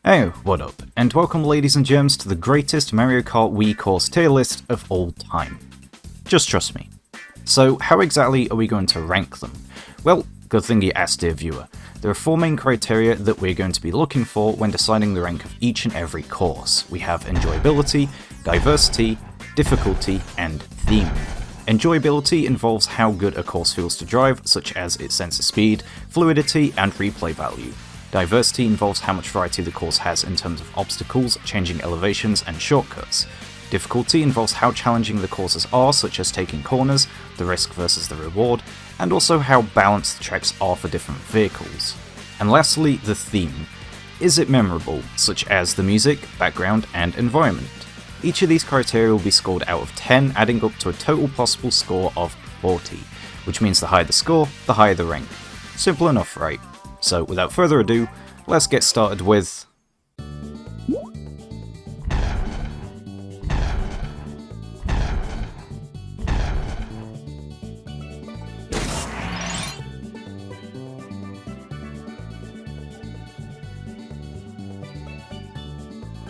Hey, what up, and welcome ladies and germs to the greatest Mario Kart Wii course tier list of all time. Just trust me. So how exactly are we going to rank them? Well, good thing you asked, dear viewer. There are four main criteria that we're going to be looking for when deciding the rank of each and every course. We have enjoyability, diversity, difficulty, and theme. Enjoyability involves how good a course feels to drive, such as its sense of speed, fluidity, and replay value. Diversity involves how much variety the course has in terms of obstacles, changing elevations, and shortcuts. Difficulty involves how challenging the courses are, such as taking corners, the risk versus the reward, and also how balanced the tracks are for different vehicles. And lastly, the theme. Is it memorable, such as the music, background, and environment? Each of these criteria will be scored out of 10, adding up to a total possible score of 40, which means the higher the score, the higher the rank. Simple enough, right? So without further ado, let's get started with...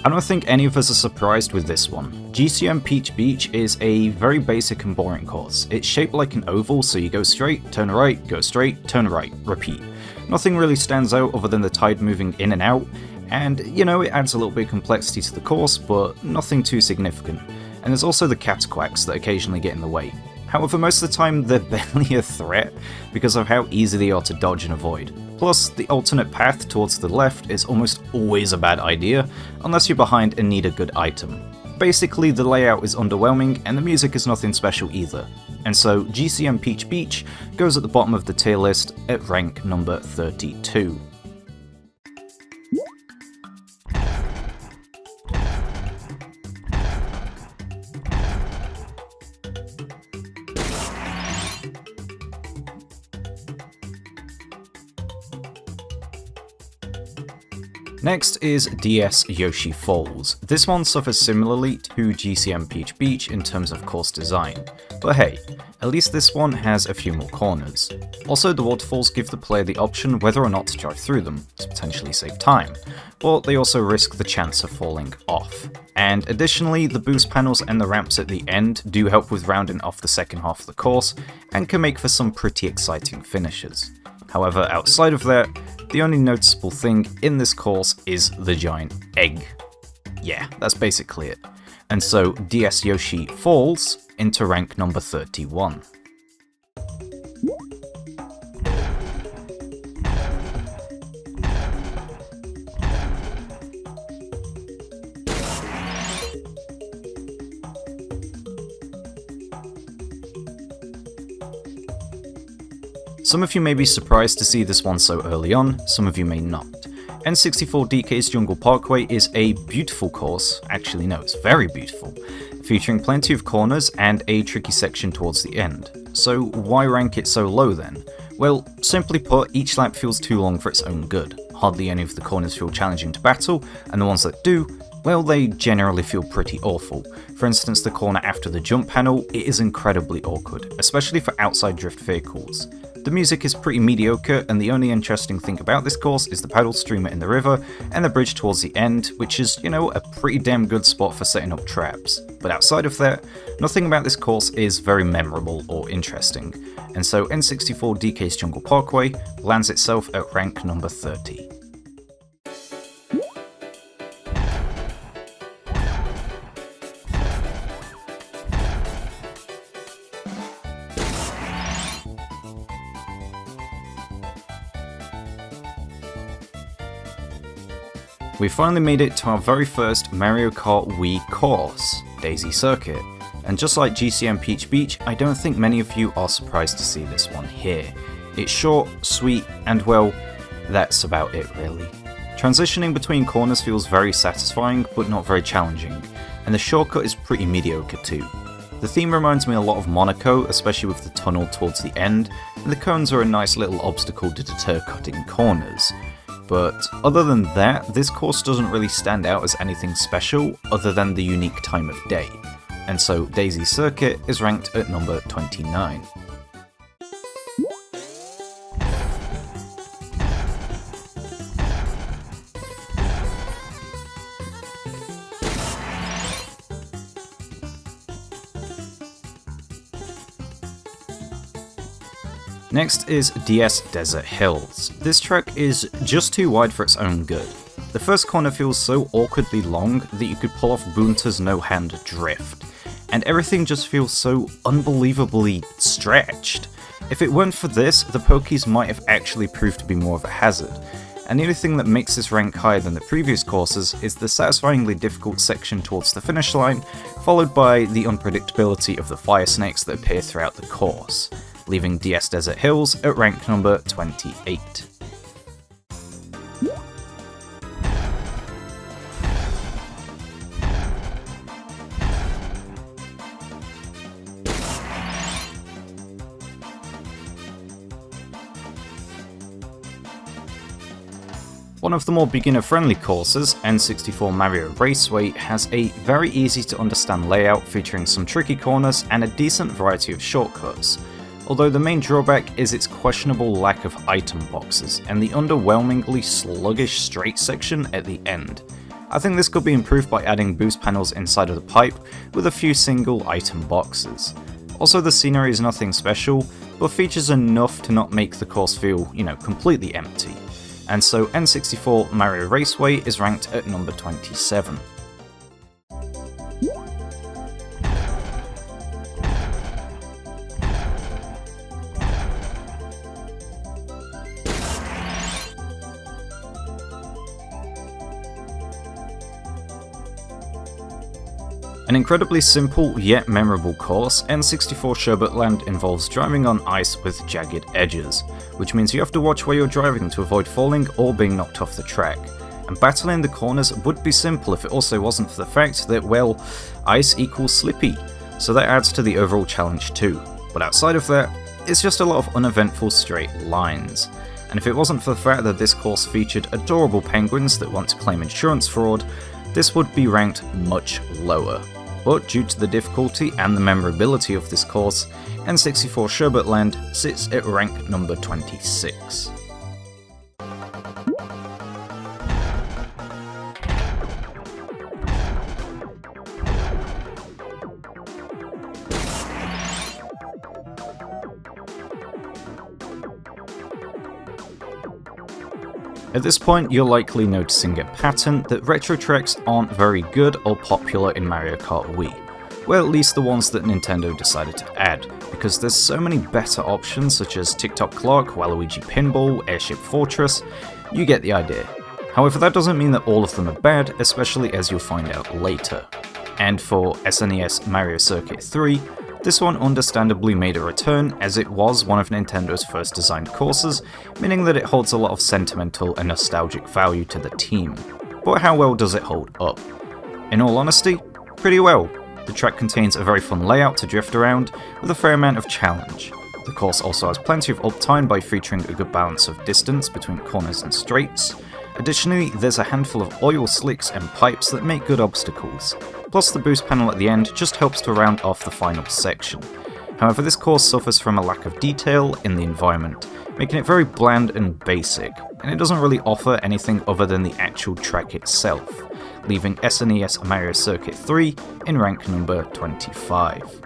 I don't think any of us are surprised with this one. GCN Peach Beach is a very basic and boring course. It's shaped like an oval, so you go straight, turn right, go straight, turn right, repeat. Nothing really stands out other than the tide moving in and out, and it adds a little bit of complexity to the course, but nothing too significant. And there's also the cataquacks that occasionally get in the way. However, most of the time they're barely a threat because of how easy they are to dodge and avoid. Plus, the alternate path towards the left is almost always a bad idea, unless you're behind and need a good item. Basically, the layout is underwhelming and the music is nothing special either. And so, GCN Peach Beach goes at the bottom of the tier list at rank number 32. Next is DS Yoshi Falls. This one suffers similarly to GCN Peach Beach in terms of course design, but hey, at least this one has a few more corners. Also, the waterfalls give the player the option whether or not to drive through them, to potentially save time, but they also risk the chance of falling off. And additionally, the boost panels and the ramps at the end do help with rounding off the second half of the course, and can make for some pretty exciting finishes. However, outside of that, the only noticeable thing in this course is the giant egg. Yeah, that's basically it. And so DS Yoshi falls into rank number 31. Some of you may be surprised to see this one so early on, some of you may not. N64 DK's Jungle Parkway is a beautiful course, actually no, it's very beautiful, featuring plenty of corners and a tricky section towards the end. So why rank it so low then? Well, simply put, each lap feels too long for its own good. Hardly any of the corners feel challenging to battle, and the ones that do, well, they generally feel pretty awful. For instance, the corner after the jump panel, it is incredibly awkward, especially for outside drift vehicles. The music is pretty mediocre, and the only interesting thing about this course is the paddle streamer in the river and the bridge towards the end, which is, a pretty damn good spot for setting up traps. But outside of that, nothing about this course is very memorable or interesting. And so N64 DK's Jungle Parkway lands itself at rank number 30. We finally made it to our very first Mario Kart Wii course, Daisy Circuit. And just like GCN Peach Beach, I don't think many of you are surprised to see this one here. It's short, sweet, and well, that's about it really. Transitioning between corners feels very satisfying, but not very challenging, and the shortcut is pretty mediocre too. The theme reminds me a lot of Monaco, especially with the tunnel towards the end, and the cones are a nice little obstacle to deter cutting corners. But other than that, this course doesn't really stand out as anything special other than the unique time of day, and so Daisy Circuit is ranked at number 29. Next is DS Desert Hills. This track is just too wide for its own good. The first corner feels so awkwardly long that you could pull off Boonta's no-hand drift, and everything just feels so unbelievably stretched. If it weren't for this, the pokies might have actually proved to be more of a hazard, and the only thing that makes this rank higher than the previous courses is the satisfyingly difficult section towards the finish line, followed by the unpredictability of the fire snakes that appear throughout the course, leaving DS Desert Hills at rank number 28. One of the more beginner-friendly courses, N64 Mario Raceway, has a very easy to understand layout featuring some tricky corners and a decent variety of shortcuts, although the main drawback is its questionable lack of item boxes and the underwhelmingly sluggish straight section at the end. I think this could be improved by adding boost panels inside of the pipe with a few single item boxes. Also, the scenery is nothing special, but features enough to not make the course feel, completely empty. And so N64 Mario Raceway is ranked at number 27. An incredibly simple yet memorable course, N64 Sherbet Land involves driving on ice with jagged edges, which means you have to watch where you're driving to avoid falling or being knocked off the track. And battling the corners would be simple if it also wasn't for the fact that, well, ice equals slippy, so that adds to the overall challenge too. But outside of that, it's just a lot of uneventful straight lines. And if it wasn't for the fact that this course featured adorable penguins that want to claim insurance fraud, this would be ranked much lower. But due to the difficulty and the memorability of this course, N64 Sherbet Land sits at rank number 26. At this point, you're likely noticing a pattern that retro tracks aren't very good or popular in Mario Kart Wii. Well, at least the ones that Nintendo decided to add, because there's so many better options such as Tick-Tock Clock, Waluigi Pinball, Airship Fortress, you get the idea. However, that doesn't mean that all of them are bad, especially as you'll find out later. And for SNES Mario Circuit 3, this one understandably made a return, as it was one of Nintendo's first designed courses, meaning that it holds a lot of sentimental and nostalgic value to the team. But how well does it hold up? In all honesty, pretty well. The track contains a very fun layout to drift around, with a fair amount of challenge. The course also has plenty of uptime by featuring a good balance of distance between corners and straights. Additionally, there's a handful of oil slicks and pipes that make good obstacles. Plus, the boost panel at the end just helps to round off the final section. However, this course suffers from a lack of detail in the environment, making it very bland and basic, and it doesn't really offer anything other than the actual track itself, leaving SNES Mario Circuit 3 in rank number 25.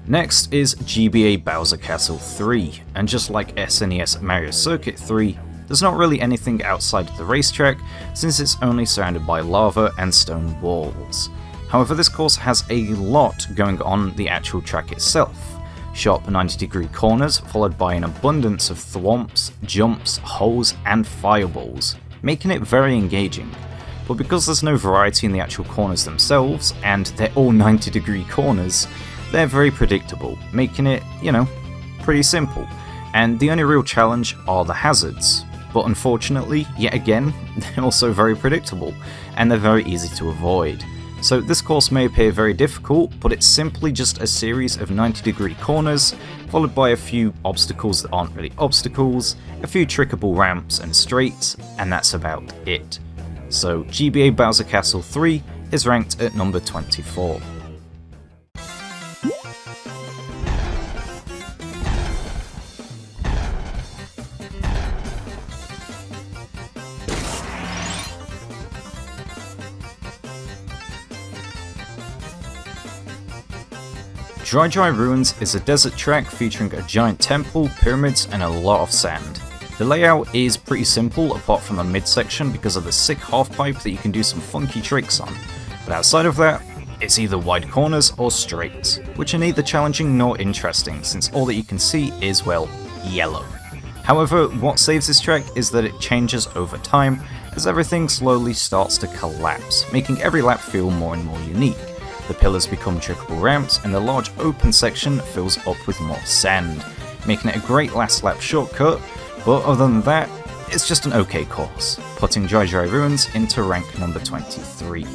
Next is GBA Bowser Castle 3, and just like SNES Mario Circuit 3, there's not really anything outside of the racetrack, since it's only surrounded by lava and stone walls. However, this course has a lot going on the actual track itself. Sharp 90-degree corners, followed by an abundance of thwomps, jumps, holes, and fireballs, making it very engaging. But because there's no variety in the actual corners themselves, and they're all 90-degree corners, they're very predictable, making it, pretty simple. And the only real challenge are the hazards. But unfortunately, yet again, they're also very predictable, and they're very easy to avoid. So this course may appear very difficult, but it's simply just a series of 90-degree corners, followed by a few obstacles that aren't really obstacles, a few trickable ramps and straights, and that's about it. So GBA Bowser Castle 3 is ranked at number 24. Dry Ruins is a desert track featuring a giant temple, pyramids, and a lot of sand. The layout is pretty simple apart from the midsection because of the sick half-pipe that you can do some funky tricks on, but outside of that, it's either wide corners or straights, which are neither challenging nor interesting since all that you can see is, well, yellow. However, what saves this track is that it changes over time as everything slowly starts to collapse, making every lap feel more and more unique. The pillars become trickable ramps and the large open section fills up with more sand, making it a great last lap shortcut, but other than that, it's just an okay course, putting Dry Ruins into rank number 23.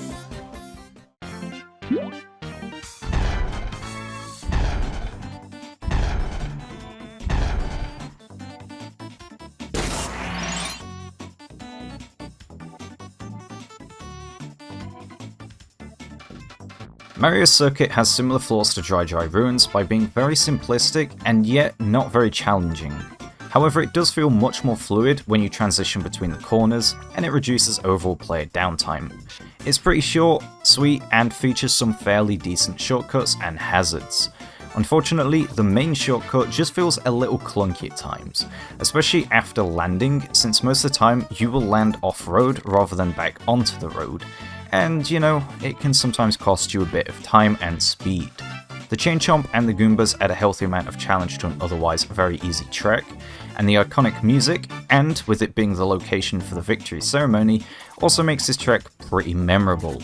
Mario Circuit has similar flaws to Dry Ruins by being very simplistic and yet not very challenging. However, it does feel much more fluid when you transition between the corners, and it reduces overall player downtime. It's pretty short, sweet, and features some fairly decent shortcuts and hazards. Unfortunately, the main shortcut just feels a little clunky at times, especially after landing, since most of the time you will land off-road rather than back onto the road, and you know, it can sometimes cost you a bit of time and speed. The Chain Chomp and the Goombas add a healthy amount of challenge to an otherwise very easy track, and the iconic music, and with it being the location for the victory ceremony, also makes this track pretty memorable.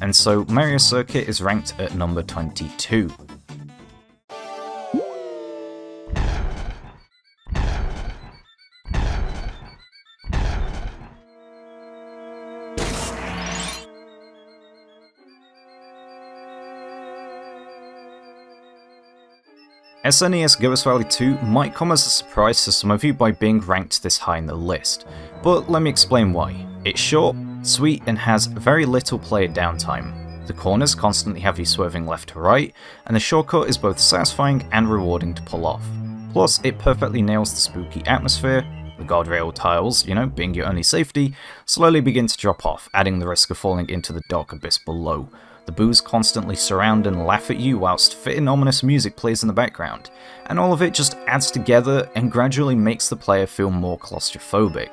And so Mario Circuit is ranked at number 22. SNES Ghost Valley 2 might come as a surprise to some of you by being ranked this high in the list, but let me explain why. It's short, sweet, and has very little player downtime. The corners constantly have you swerving left to right, and the shortcut is both satisfying and rewarding to pull off. Plus, it perfectly nails the spooky atmosphere. The guardrail tiles, you know, being your only safety, slowly begin to drop off, adding the risk of falling into the dark abyss below. The boos constantly surround and laugh at you whilst fitting ominous music plays in the background, and all of it just adds together and gradually makes the player feel more claustrophobic,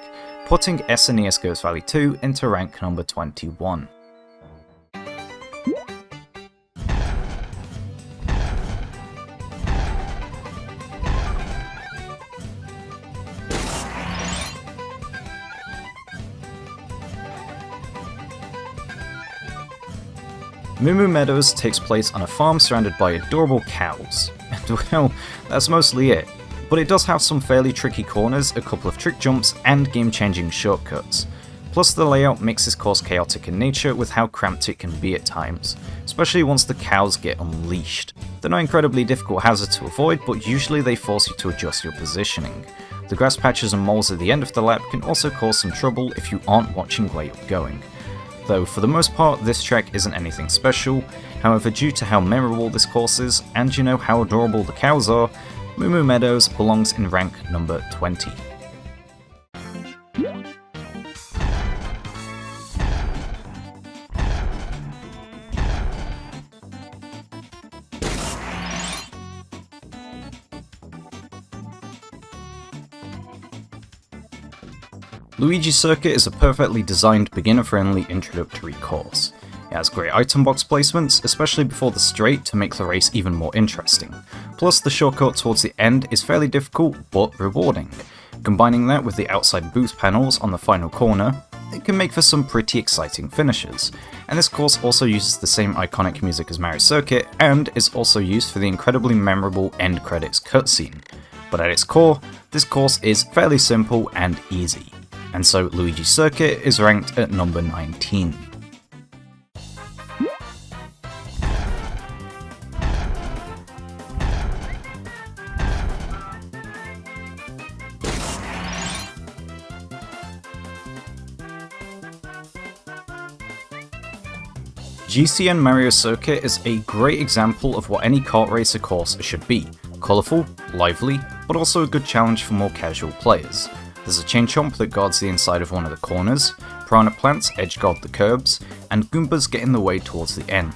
putting SNES Ghost Valley 2 into rank number 21. Moo Moo Meadows takes place on a farm surrounded by adorable cows, and well, that's mostly it. But it does have some fairly tricky corners, a couple of trick jumps, and game-changing shortcuts. Plus the layout makes this course chaotic in nature with how cramped it can be at times, especially once the cows get unleashed. They're not incredibly difficult hazards to avoid, but usually they force you to adjust your positioning. The grass patches and moles at the end of the lap can also cause some trouble if you aren't watching where you're going. Though for the most part this track isn't anything special, however due to how memorable this course is, and you know how adorable the cows are, Moo Moo Meadows belongs in rank number 20. Luigi Circuit is a perfectly designed, beginner-friendly introductory course. It has great item box placements, especially before the straight to make the race even more interesting. Plus, the shortcut towards the end is fairly difficult, but rewarding. Combining that with the outside boost panels on the final corner, it can make for some pretty exciting finishes. And this course also uses the same iconic music as Mario Circuit, and is also used for the incredibly memorable end credits cutscene. But at its core, this course is fairly simple and easy. And so Luigi Circuit is ranked at number 19. GCN Mario Circuit is a great example of what any kart racer course should be. Colourful, lively, but also a good challenge for more casual players. There's a chain chomp that guards the inside of one of the corners, piranha plants edge guard the curbs, and Goombas get in the way towards the end.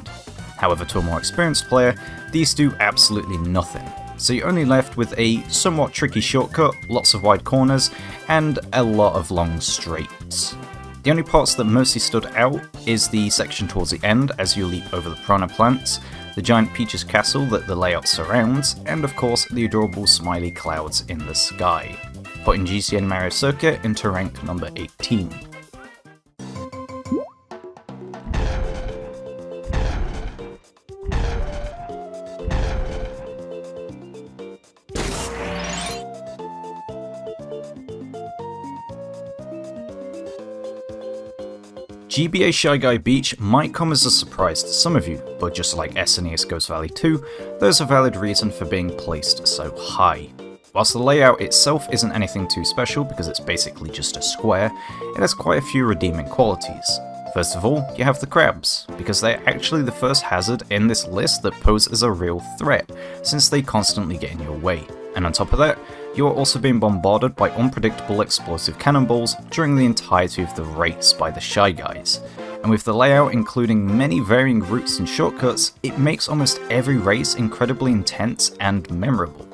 However, to a more experienced player, these do absolutely nothing. So you're only left with a somewhat tricky shortcut, lots of wide corners, and a lot of long straights. The only parts that mostly stood out is the section towards the end as you leap over the piranha plants, the giant Peach's castle that the layout surrounds, and of course the adorable smiley clouds in the sky, putting GCN Mario Circuit into rank number 18. GBA Shy Guy Beach might come as a surprise to some of you, but just like SNES Ghost Valley 2, there's a valid reason for being placed so high. Whilst the layout itself isn't anything too special because it's basically just a square, it has quite a few redeeming qualities. First of all, you have the crabs, because they're actually the first hazard in this list that pose as a real threat, since they constantly get in your way. And on top of that, you are also being bombarded by unpredictable explosive cannonballs during the entirety of the race by the Shy Guys. And with the layout including many varying routes and shortcuts, it makes almost every race incredibly intense and memorable.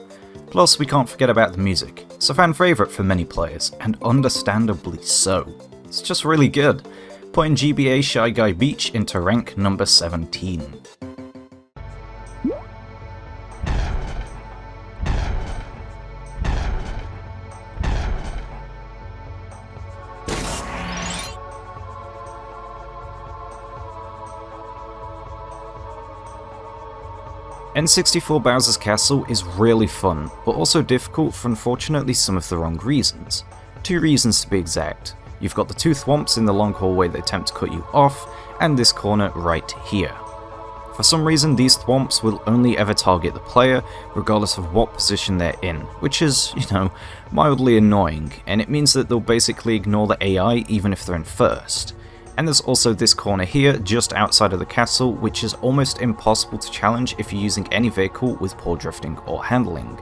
Plus, we can't forget about the music. It's a fan favourite for many players, and understandably so. It's just really good, putting GBA Shy Guy Beach into rank number 17. N64 Bowser Castle is really fun, but also difficult for unfortunately some of the wrong reasons. 2 reasons to be exact. You've got the 2 thwomps in the long hallway that attempt to cut you off, and this corner right here. For some reason, these thwomps will only ever target the player, regardless of what position they're in, which is, mildly annoying, and it means that they'll basically ignore the AI even if they're in first. And there's also this corner here, just outside of the castle, which is almost impossible to challenge if you're using any vehicle with poor drifting or handling.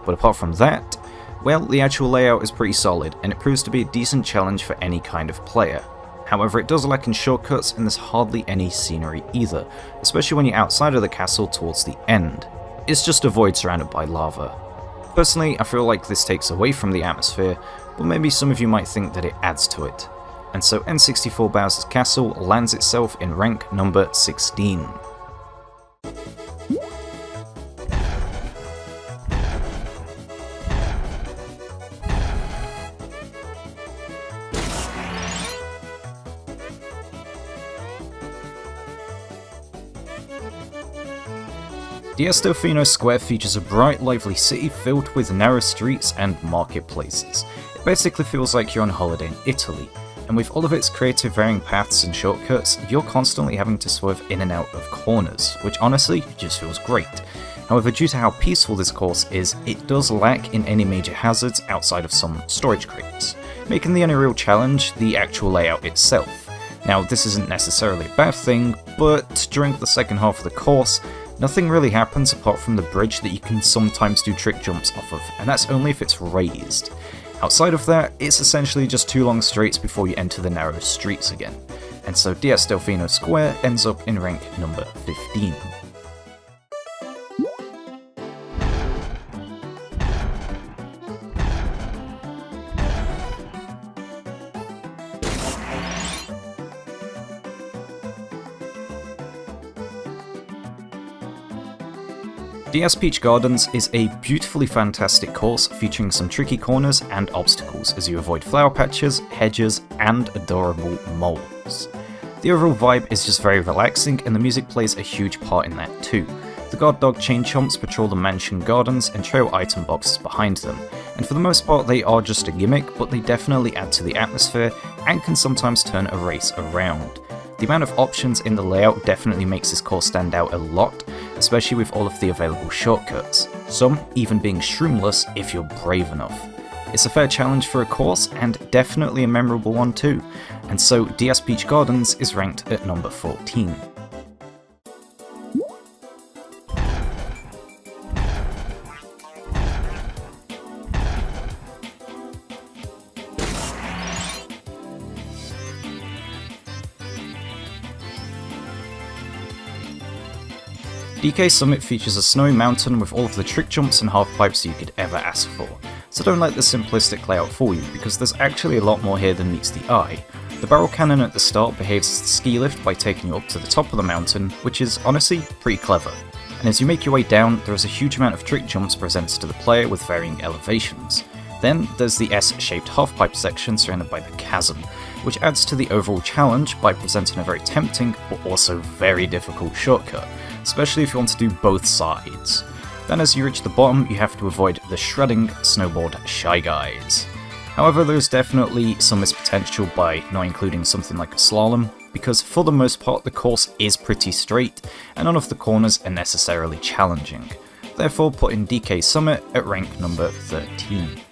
But apart from that, well, the actual layout is pretty solid, and it proves to be a decent challenge for any kind of player. However, it does lack in shortcuts, and there's hardly any scenery either, especially when you're outside of the castle towards the end. It's just a void surrounded by lava. Personally, I feel like this takes away from the atmosphere, but maybe some of you might think that it adds to it. And so N64 Bowser Castle lands itself in rank number 16. Delfino Square features a bright, lively city filled with narrow streets and marketplaces. It basically feels like you're on holiday in Italy. And with all of its creative varying paths and shortcuts, you're constantly having to swerve in and out of corners, which honestly just feels great. However, due to how peaceful this course is, it does lack in any major hazards outside of some storage crates, making the only real challenge the actual layout itself. Now, this isn't necessarily a bad thing, but during the second half of the course, nothing really happens apart from the bridge that you can sometimes do trick jumps off of, and that's only if it's raised. Outside of that, it's essentially just 2 long straights before you enter the narrow streets again, and so Delfino Square ends up in rank number 15. DS Peach Gardens is a beautifully fantastic course featuring some tricky corners and obstacles as you avoid flower patches, hedges, and adorable moles. The overall vibe is just very relaxing, and the music plays a huge part in that too. The guard dog chain chomps patrol the mansion gardens and trail item boxes behind them, and for the most part they are just a gimmick, but they definitely add to the atmosphere and can sometimes turn a race around. The amount of options in the layout definitely makes this course stand out a lot, especially with all of the available shortcuts, some even being shroomless if you're brave enough. It's a fair challenge for a course, and definitely a memorable one too, and so DS Peach Gardens is ranked at number 14. DK Summit features a snowy mountain with all of the trick jumps and half pipes you could ever ask for, so don't let the simplistic layout fool you, because there's actually a lot more here than meets the eye. The barrel cannon at the start behaves as the ski lift by taking you up to the top of the mountain, which is honestly pretty clever. And as you make your way down, there is a huge amount of trick jumps presented to the player with varying elevations. Then there's the S-shaped half-pipe section surrounded by the chasm, which adds to the overall challenge by presenting a very tempting but also very difficult shortcut, especially if you want to do both sides. Then as you reach the bottom, you have to avoid the shredding snowboard Shy Guys. However, there's definitely some missed potential by not including something like a slalom, because for the most part the course is pretty straight, and none of the corners are necessarily challenging. Therefore, putting DK Summit at rank number 13.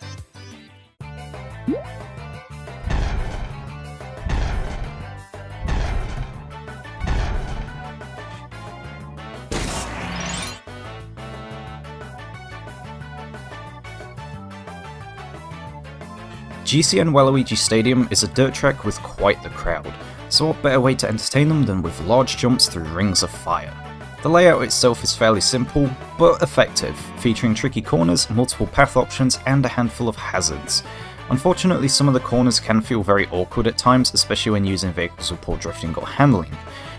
GCN Waluigi Stadium is a dirt track with quite the crowd, so what better way to entertain them than with large jumps through rings of fire. The layout itself is fairly simple, but effective, featuring tricky corners, multiple path options, and a handful of hazards. Unfortunately, some of the corners can feel very awkward at times, especially when using vehicles with poor drifting or handling,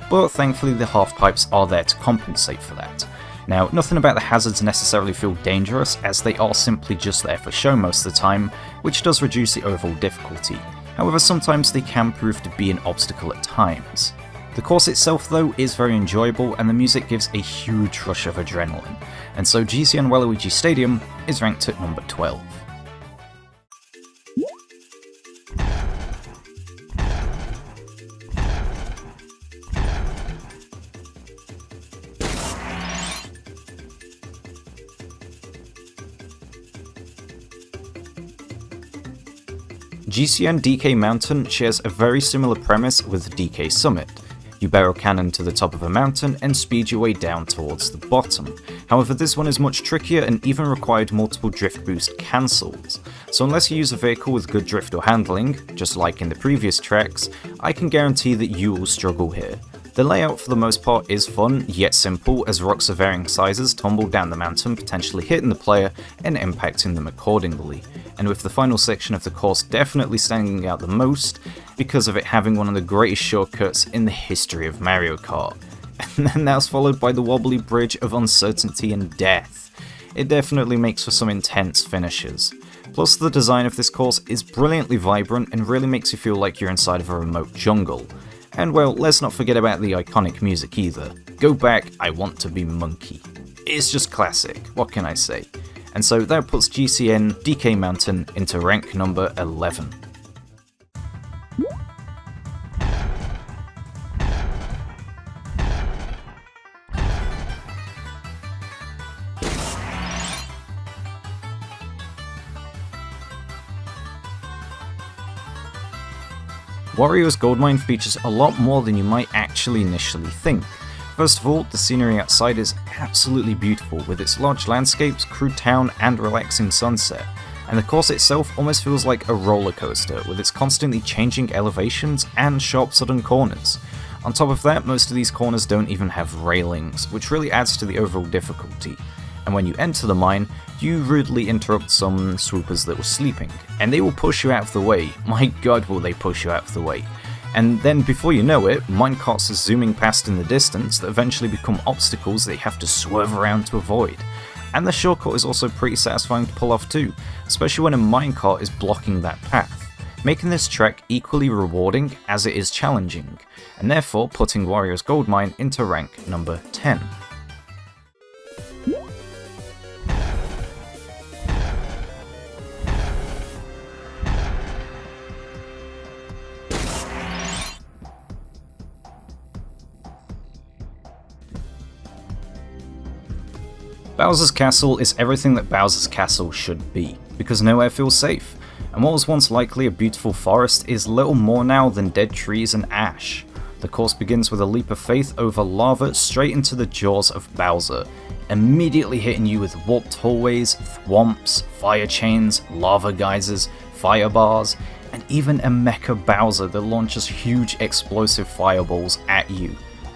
but thankfully the half pipes are there to compensate for that. Now, nothing about the hazards necessarily feel dangerous, as they are simply just there for show most of the time, which does reduce the overall difficulty. However, sometimes they can prove to be an obstacle at times. The course itself though is very enjoyable, and the music gives a huge rush of adrenaline, and so GCN Waluigi Stadium is ranked at number 12. GCN DK Mountain shares a very similar premise with DK Summit. You barrel cannon to the top of a mountain and speed your way down towards the bottom. However, this one is much trickier and even required multiple drift boost cancels. So unless you use a vehicle with good drift or handling, just like in the previous tracks, I can guarantee that you will struggle here. The layout for the most part is fun, yet simple, as rocks of varying sizes tumble down the mountain, potentially hitting the player and impacting them accordingly. And with the final section of the course definitely standing out the most, because of it having one of the greatest shortcuts in the history of Mario Kart. And then that's followed by the wobbly bridge of uncertainty and death. It definitely makes for some intense finishes. Plus, the design of this course is brilliantly vibrant and really makes you feel like you're inside of a remote jungle. And well, let's not forget about the iconic music either. Go back, I Want to Be Monkey. It's just classic, what can I say? And so that puts GCN DK Mountain into rank number 11. Wario's Gold Mine features a lot more than you might actually initially think. First of all, the scenery outside is absolutely beautiful, with its large landscapes, crude town, and relaxing sunset. And the course itself almost feels like a roller coaster, with its constantly changing elevations and sharp sudden corners. On top of that, most of these corners don't even have railings, which really adds to the overall difficulty. And when you enter the mine, you rudely interrupt some swoopers that were sleeping, and they will push you out of the way. My god, will they push you out of the way. And then before you know it, minecarts are zooming past in the distance that eventually become obstacles that you have to swerve around to avoid. And the shortcut is also pretty satisfying to pull off too, especially when a minecart is blocking that path, making this track equally rewarding as it is challenging, and therefore putting Wario's Gold Mine into rank number 10. Bowser's Castle is everything that Bowser's Castle should be, because nowhere feels safe, and what was once likely a beautiful forest is little more now than dead trees and ash. The course begins with a leap of faith over lava straight into the jaws of Bowser, immediately hitting you with warped hallways, thwomps, fire chains, lava geysers, fire bars, and even a Mecha Bowser that launches huge explosive fireballs at you.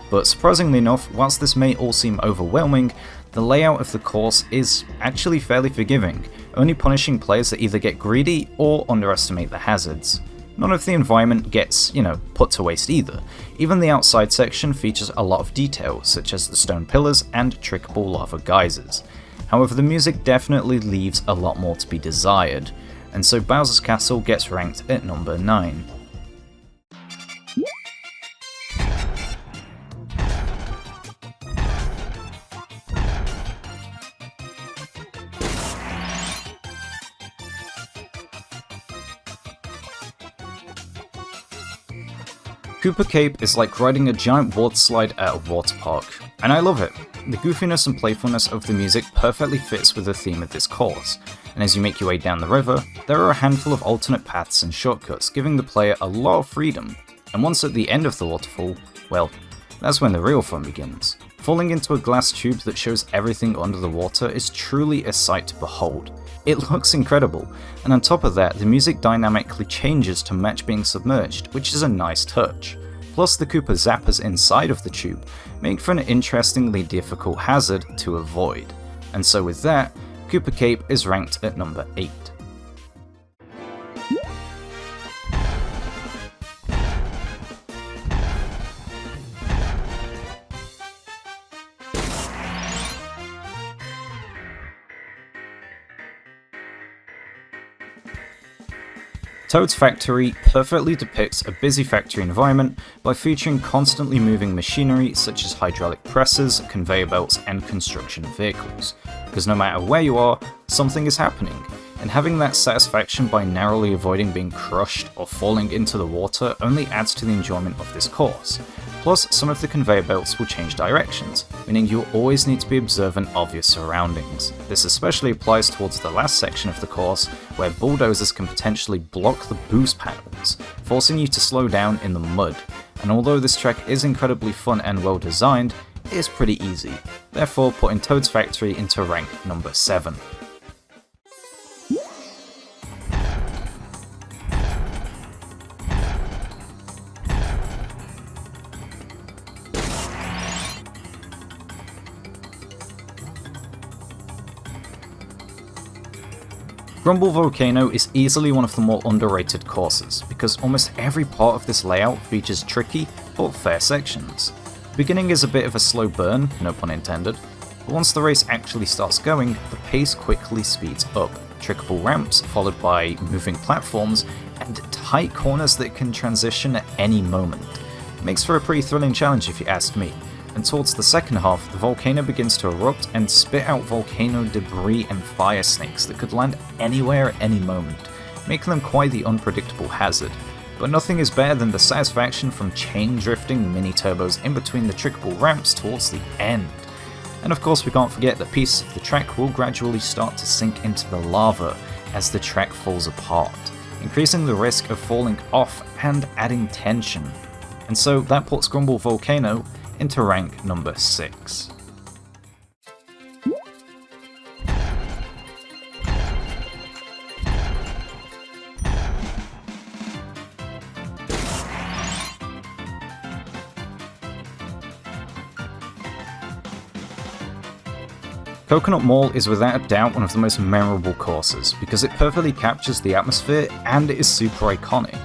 But surprisingly enough, whilst this may all seem overwhelming, the layout of the course is actually fairly forgiving, only punishing players that either get greedy or underestimate the hazards. None of the environment gets, put to waste either. Even the outside section features a lot of detail, such as the stone pillars and trickable lava geysers. However, the music definitely leaves a lot more to be desired, and so Bowser's Castle gets ranked at number 9. Koopa Cape is like riding a giant water slide at a water park, and I love it. The goofiness and playfulness of the music perfectly fits with the theme of this course, and as you make your way down the river, there are a handful of alternate paths and shortcuts, giving the player a lot of freedom. And once at the end of the waterfall, well, that's when the real fun begins. Falling into a glass tube that shows everything under the water is truly a sight to behold. It looks incredible, and on top of that, the music dynamically changes to match being submerged, which is a nice touch. Plus, the Koopa zappers inside of the tube make for an interestingly difficult hazard to avoid. And so with that, Koopa Cape is ranked at number 8. Toad's Factory perfectly depicts a busy factory environment by featuring constantly moving machinery such as hydraulic presses, conveyor belts, and construction vehicles. Because no matter where you are, something is happening, and having that satisfaction by narrowly avoiding being crushed or falling into the water only adds to the enjoyment of this course. Plus, some of the conveyor belts will change directions, meaning you'll always need to be observant of your surroundings. This especially applies towards the last section of the course, where bulldozers can potentially block the boost panels, forcing you to slow down in the mud. And although this track is incredibly fun and well designed, it is pretty easy, therefore putting Toad's Factory into rank number 7. Grumble Volcano is easily one of the more underrated courses, because almost every part of this layout features tricky but fair sections. The beginning is a bit of a slow burn, no pun intended, but once the race actually starts going, the pace quickly speeds up. Trickable ramps followed by moving platforms, and tight corners that can transition at any moment. It makes for a pretty thrilling challenge if you ask me. And towards the second half, the volcano begins to erupt and spit out volcano debris and fire snakes that could land anywhere at any moment, making them quite the unpredictable hazard. But nothing is better than the satisfaction from chain drifting mini turbos in between the trickable ramps towards the end. And of course we can't forget that pieces of the track will gradually start to sink into the lava as the track falls apart, increasing the risk of falling off and adding tension. And so that puts Grumble Volcano into rank number 6. Coconut Mall is without a doubt one of the most memorable courses because it perfectly captures the atmosphere and it is super iconic.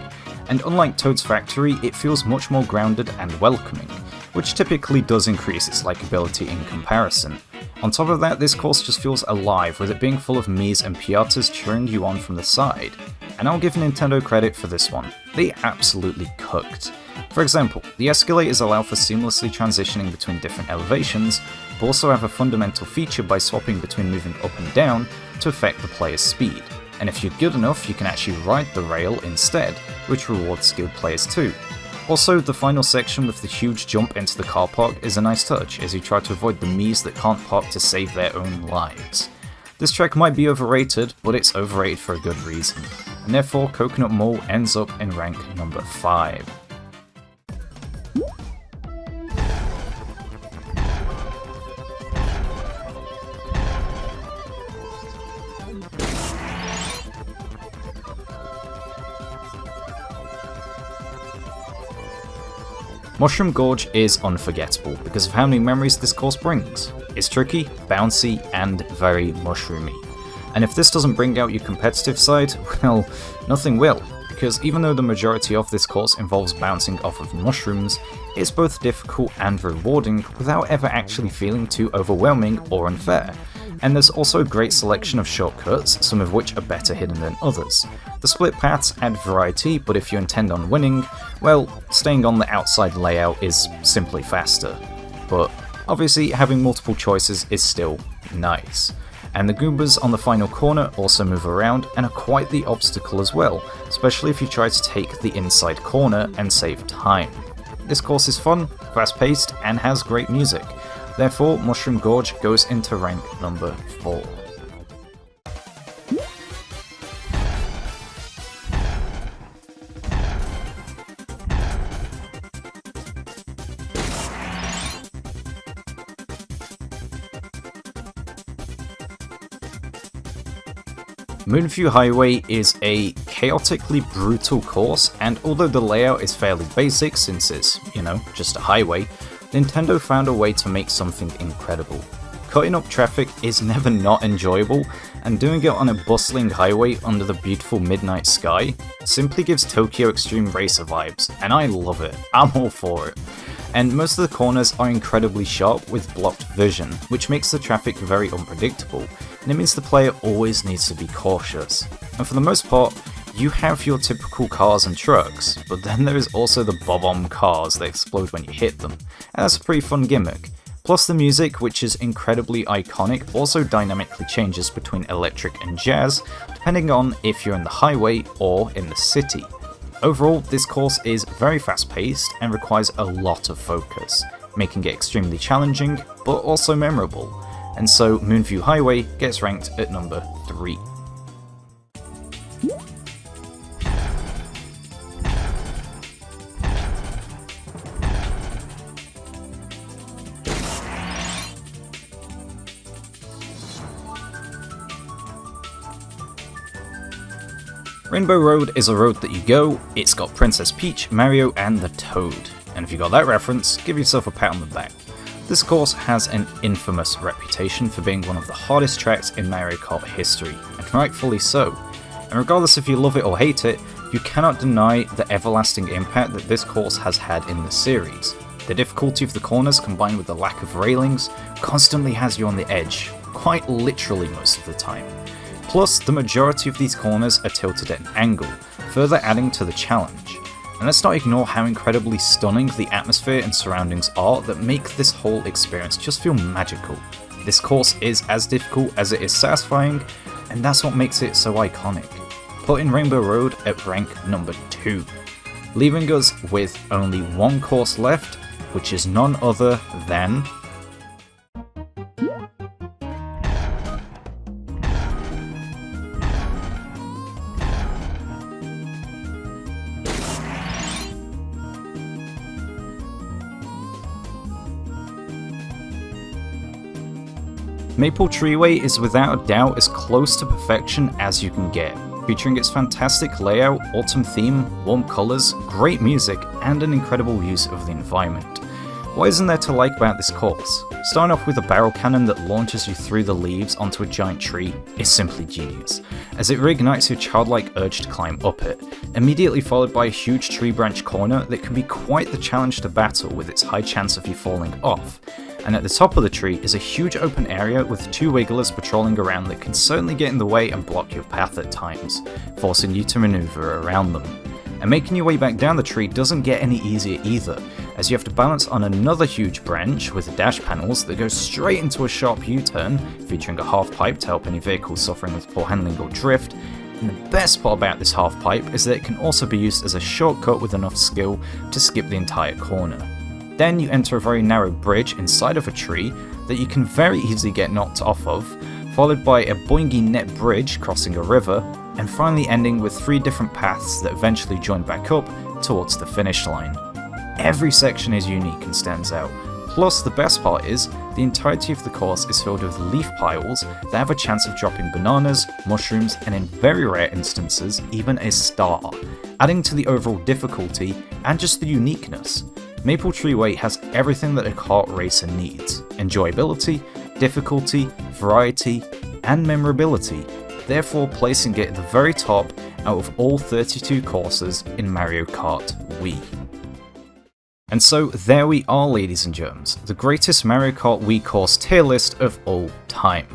And unlike Toad's Factory, it feels much more grounded and welcoming, which typically does increase its likability in comparison. On top of that, this course just feels alive, with it being full of Miis and Piatas cheering you on from the side. And I'll give Nintendo credit for this one, they absolutely cooked. For example, the escalators allow for seamlessly transitioning between different elevations, but also have a fundamental feature by swapping between moving up and down to affect the player's speed. And if you're good enough, you can actually ride the rail instead, which rewards skilled players too. Also, the final section with the huge jump into the car park is a nice touch, as you try to avoid the Miis that can't park to save their own lives. This track might be overrated, but it's overrated for a good reason, and therefore Coconut Mall ends up in rank number 5. Mushroom Gorge is unforgettable because of how many memories this course brings. It's tricky, bouncy, and very mushroomy. And if this doesn't bring out your competitive side, well, nothing will, because even though the majority of this course involves bouncing off of mushrooms, it's both difficult and rewarding without ever actually feeling too overwhelming or unfair. And there's also a great selection of shortcuts, some of which are better hidden than others. The split paths add variety, but if you intend on winning, well, staying on the outside layout is simply faster. But obviously having multiple choices is still nice. And the Goombas on the final corner also move around and are quite the obstacle as well, especially if you try to take the inside corner and save time. This course is fun, fast paced, and has great music. Therefore, Mushroom Gorge goes into rank number 4. Moonview Highway is a chaotically brutal course, and although the layout is fairly basic since it's, just a highway, Nintendo found a way to make something incredible. Cutting up traffic is never not enjoyable, and doing it on a bustling highway under the beautiful midnight sky simply gives Tokyo Extreme Racer vibes, and I love it. I'm all for it. And most of the corners are incredibly sharp with blocked vision, which makes the traffic very unpredictable, and it means the player always needs to be cautious. And for the most part, you have your typical cars and trucks, but then there is also the bob-omb cars that explode when you hit them, and that's a pretty fun gimmick. Plus the music, which is incredibly iconic, also dynamically changes between electric and jazz, depending on if you're in the highway or in the city. Overall, this course is very fast-paced and requires a lot of focus, making it extremely challenging, but also memorable, and so Moonview Highway gets ranked at number 3. Rainbow Road is a road that you go, it's got Princess Peach, Mario, and the Toad. And if you got that reference, give yourself a pat on the back. This course has an infamous reputation for being one of the hardest tracks in Mario Kart history, and rightfully so. And regardless if you love it or hate it, you cannot deny the everlasting impact that this course has had in the series. The difficulty of the corners combined with the lack of railings constantly has you on the edge, quite literally most of the time. Plus, the majority of these corners are tilted at an angle, further adding to the challenge. And let's not ignore how incredibly stunning the atmosphere and surroundings are that make this whole experience just feel magical. This course is as difficult as it is satisfying, and that's what makes it so iconic. Putting Rainbow Road at rank number 2, leaving us with only one course left, which is none other than Maple Treeway is without a doubt as close to perfection as you can get, featuring its fantastic layout, autumn theme, warm colours, great music, and an incredible use of the environment. What isn't there to like about this course? Starting off with a barrel cannon that launches you through the leaves onto a giant tree is simply genius, as it reignites your childlike urge to climb up it, immediately followed by a huge tree branch corner that can be quite the challenge to battle with its high chance of you falling off. And at the top of the tree is a huge open area with 2 wigglers patrolling around that can certainly get in the way and block your path at times, forcing you to maneuver around them. And making your way back down the tree doesn't get any easier either, as you have to balance on another huge branch with dash panels that go straight into a sharp U-turn, featuring a half pipe to help any vehicles suffering with poor handling or drift. And the best part about this half pipe is that it can also be used as a shortcut with enough skill to skip the entire corner. Then you enter a very narrow bridge inside of a tree that you can very easily get knocked off of, followed by a boingy net bridge crossing a river, and finally ending with 3 different paths that eventually join back up towards the finish line. Every section is unique and stands out. Plus, the best part is, the entirety of the course is filled with leaf piles that have a chance of dropping bananas, mushrooms, and in very rare instances, even a star, adding to the overall difficulty and just the uniqueness. Maple Treeway has everything that a kart racer needs: enjoyability, difficulty, variety, and memorability, therefore placing it at the very top out of all 32 courses in Mario Kart Wii. And so there we are, ladies and germs, the greatest Mario Kart Wii course tier list of all time.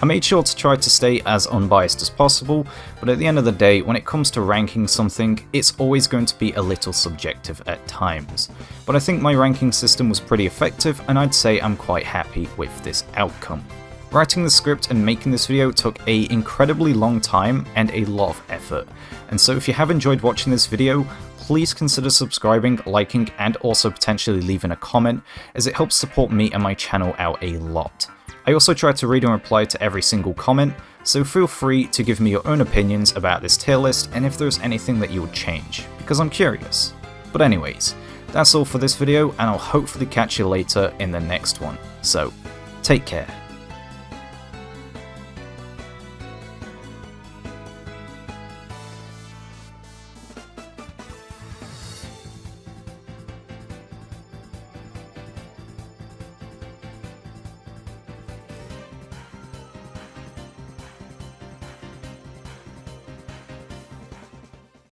I made sure to try to stay as unbiased as possible, but at the end of the day, when it comes to ranking something, it's always going to be a little subjective at times. But I think my ranking system was pretty effective, and I'd say I'm quite happy with this outcome. Writing the script and making this video took an incredibly long time and a lot of effort, and so if you have enjoyed watching this video, please consider subscribing, liking, and also potentially leaving a comment, as it helps support me and my channel out a lot. I also try to read and reply to every single comment, so feel free to give me your own opinions about this tier list and if there's anything that you would change, because I'm curious. But anyways, that's all for this video, and I'll hopefully catch you later in the next one. So, take care.